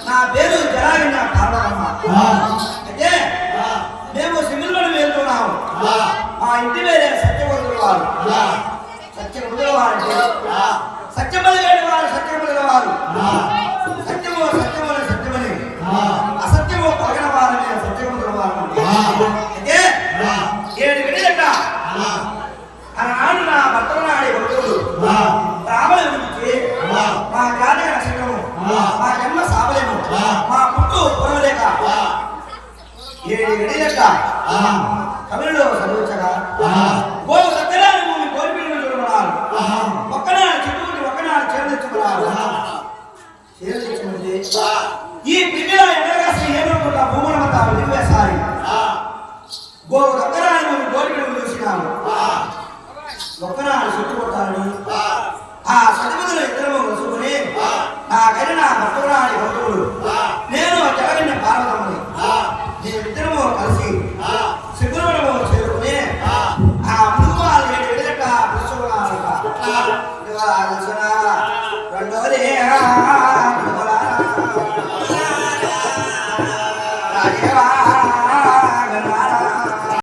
నా పేరు జరాగిన పార్వతమ్మ. అయితే మేము సింగిల్మణి వెళ్తున్నాము. మా ఇంటి పేరే సత్యవంతుల వారు. సత్యవంతుల వారు అంటే సత్యమని లేని వారు, సత్యవంతుల వారు. సత్యము సత్యమని సత్యమని, అసత్యము పగన వారని సత్యవంతుల వారు. అయితే 7 గడిలట ఆనాడు నా భర్తనాడి భక్తుడు రామని గురించి మా జాతక నక్షత్రము, మా జన్మ సాబలేము, మా పుట్టు పొరవలేక 7 గడిలట కవిలో చదువుచగా గోవు సత్యనారాయణ భూమి కోరిపిల్లు చూడమన్నారు. ఒక్కనాడు చుట్టుకుంటే ఒక్కనాడు చేర్చుకున్నారు. ఈ పిల్లల ఎండగాసి ఏమనుకుంటా భూములమంతా విడివేసారి గోవు సత్యనారాయణ భూమి కోరిపిల్లు చూసినాము. ఒక్కనాడు చుట్టుకుంటారని ఆ సతిపదులు ఇద్దరము కలుసుకుని నాకైనా నా భక్తురాని భక్తుడు నేను జగన్న పార్వతమ్మని మేమిద్దరము కలిసి శిఖరము చేరుకుని ఆ మృగమాలు 7 విడలట